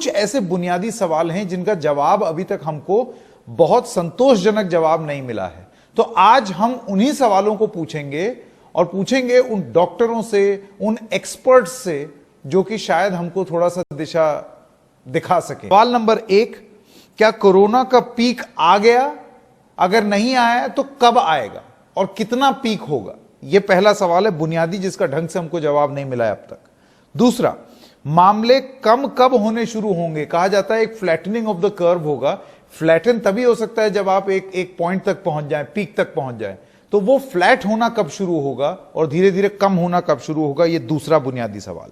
कुछ ऐसे बुनियादी सवाल हैं जिनका जवाब अभी तक हमको बहुत संतोषजनक जवाब नहीं मिला है। तो आज हम उन्हीं सवालों को पूछेंगे और पूछेंगे उन डॉक्टरों से, उन एक्सपर्ट्स से जो कि शायद हमको थोड़ा सा दिशा दिखा सके। सवाल नंबर 1, क्या कोरोना का पीक आ गया? अगर नहीं आया तो कब आएगा और कितना पीक होगा? यह पहला सवाल है बुनियादी, जिसका ढंग से हमको जवाब नहीं मिला है अब तक। दूसरा, मामले कम कब होने शुरू होंगे? कहा जाता है एक फ्लैटनिंग ऑफ द कर्व होगा। फ्लैटन तभी हो सकता है जब आप एक पॉइंट तक पहुंच जाए, पीक तक पहुंच जाए। तो वो फ्लैट होना कब शुरू होगा और धीरे धीरे कम होना कब शुरू होगा? ये दूसरा बुनियादी सवाल।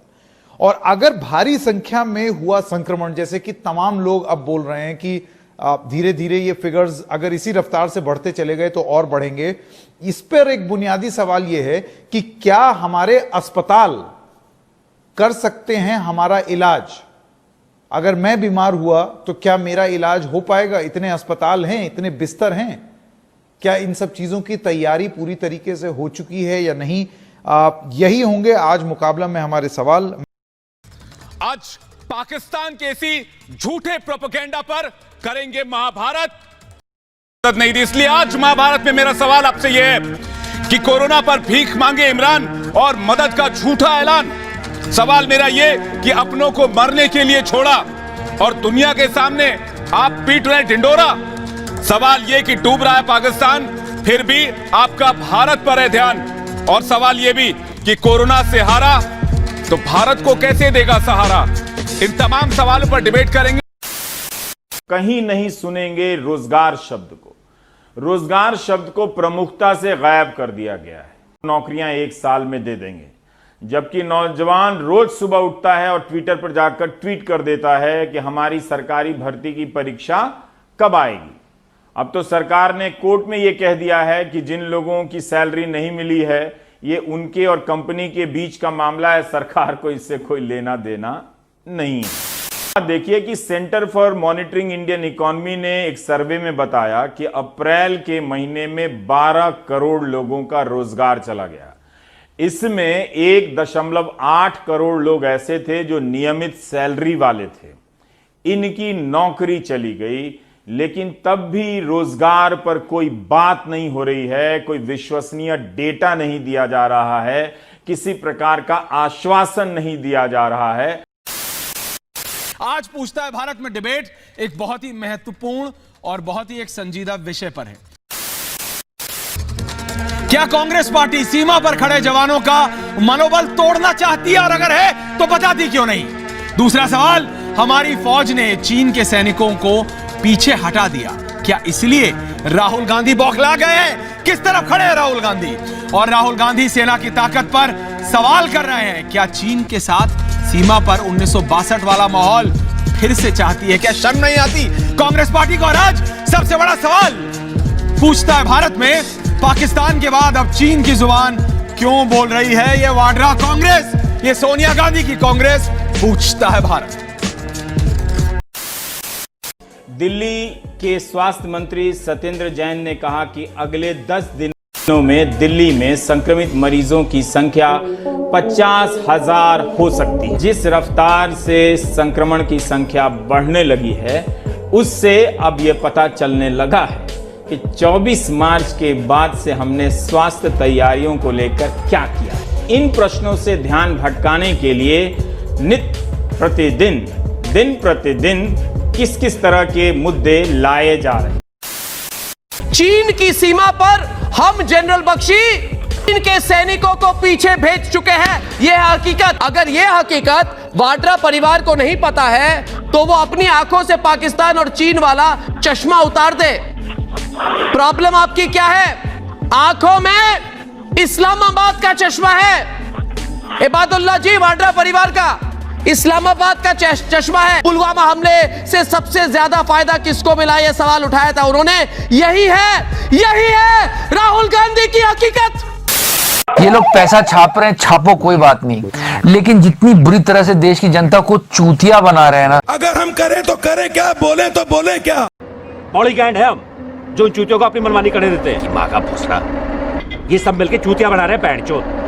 और अगर भारी संख्या में हुआ संक्रमण, जैसे कि तमाम लोग अब बोल रहे हैं कि धीरे धीरे ये फिगर्स अगर इसी रफ्तार से बढ़ते चले गए तो और बढ़ेंगे, इस पर एक बुनियादी सवाल यह है कि क्या हमारे अस्पताल कर सकते हैं हमारा इलाज? अगर मैं बीमार हुआ तो क्या मेरा इलाज हो पाएगा? इतने अस्पताल हैं, इतने बिस्तर हैं, क्या इन सब चीजों की तैयारी पूरी तरीके से हो चुकी है या नहीं? यही होंगे आज मुकाबला में हमारे सवाल। आज पाकिस्तान के इसी झूठे प्रोपेगेंडा पर करेंगे महाभारत। मदद नहीं दी, इसलिए आज महाभारत में मेरा सवाल आपसे यह है कि कोरोना पर भीख मांगे इमरान और मदद का झूठा ऐलान। सवाल मेरा यह कि अपनों को मरने के लिए छोड़ा और दुनिया के सामने आप पीट रहे ढिंडोरा। सवाल यह कि डूब रहा है पाकिस्तान, फिर भी आपका भारत पर है ध्यान। और सवाल यह भी कि कोरोना से हारा तो भारत को कैसे देगा सहारा? इन तमाम सवालों पर डिबेट करेंगे। कहीं नहीं सुनेंगे रोजगार शब्द को। रोजगार शब्द को प्रमुखता से गायब कर दिया गया है। नौकरियां 1 साल में दे देंगे, जबकि नौजवान रोज सुबह उठता है और ट्विटर पर जाकर ट्वीट कर देता है कि हमारी सरकारी भर्ती की परीक्षा कब आएगी। अब तो सरकार ने कोर्ट में यह कह दिया है कि जिन लोगों की सैलरी नहीं मिली है, ये उनके और कंपनी के बीच का मामला है, सरकार को इससे कोई लेना देना नहीं है। देखिए कि centre for monitoring Indian economy ने एक सर्वे में बताया कि अप्रैल के महीने में 12 करोड़ लोगों का रोजगार चला गया। इसमें 1.8 करोड़ लोग ऐसे थे जो नियमित सैलरी वाले थे, इनकी नौकरी चली गई। लेकिन तब भी रोजगार पर कोई बात नहीं हो रही है, कोई विश्वसनीय डेटा नहीं दिया जा रहा है, किसी प्रकार का आश्वासन नहीं दिया जा रहा है। आज पूछता है भारत में डिबेट एक बहुत ही महत्वपूर्ण और बहुत ही एक संजीदा विषय पर है। क्या कांग्रेस पार्टी सीमा पर खड़े जवानों का मनोबल तोड़ना चाहती है, और अगर है तो बताती क्यों नहीं? दूसरा सवाल, हमारी फौज ने चीन के सैनिकों को पीछे हटा दिया, क्या इसलिए राहुल गांधी बौखला गए हैं? किस तरफ खड़े हैं राहुल गांधी? और राहुल गांधी सेना की ताकत पर सवाल कर रहे हैं, क्या चीन के साथ सीमा पर 1962 वाला माहौल फिर से चाहती है? क्या शर्म नहीं आती कांग्रेस पार्टी को? और आज सबसे बड़ा सवाल पूछता है भारत में, पाकिस्तान के बाद अब चीन की जुबान क्यों बोल रही है ये वाड्रा कांग्रेस, ये सोनिया गांधी की कांग्रेस? पूछता है भारत। दिल्ली के स्वास्थ्य मंत्री सत्येंद्र जैन ने कहा कि अगले 10 दिनों में दिल्ली में संक्रमित मरीजों की संख्या 50,000 हो सकती है। जिस रफ्तार से संक्रमण की संख्या बढ़ने लगी है, उससे अब यह पता चलने लगा है कि 24 मार्च के बाद से हमने स्वास्थ्य तैयारियों को लेकर क्या किया। इन प्रश्नों से ध्यान भटकाने के लिए नित्य प्रतिदिन, दिन प्रतिदिन किस किस तरह के मुद्दे लाए जा रहे हैं। चीन की सीमा पर हम जनरल बख्शी इनके सैनिकों को पीछे भेज चुके हैं, यह हकीकत। अगर यह हकीकत वाड्रा परिवार को नहीं पता है तो वो अपनी आंखों से पाकिस्तान और चीन वाला चश्मा उतार दे। प्रॉब्लम आपकी क्या है? आंखों में इस्लामाबाद का चश्मा है। इबादुल्ला जी, वाड्रा परिवार का इस्लामाबाद का चश्मा है। पुलवामा हमले से सबसे ज्यादा फायदा किसको मिला, यह सवाल उठाया था उन्होंने। यही है राहुल गांधी की हकीकत। ये लोग पैसा छाप रहे हैं, छापो कोई बात नहीं, लेकिन जितनी बुरी तरह से देश की जनता को चूतिया बना रहे हैं ना, अगर हम करें तो करें क्या, बोले तो बोले क्या। बॉडी गार्ड है हम, जो चूतियों को अपनी मनमानी करने देते हैं। माँ का भूसड़ा, ये सब मिलके चूतिया बना रहे हैं, पैंट चोद।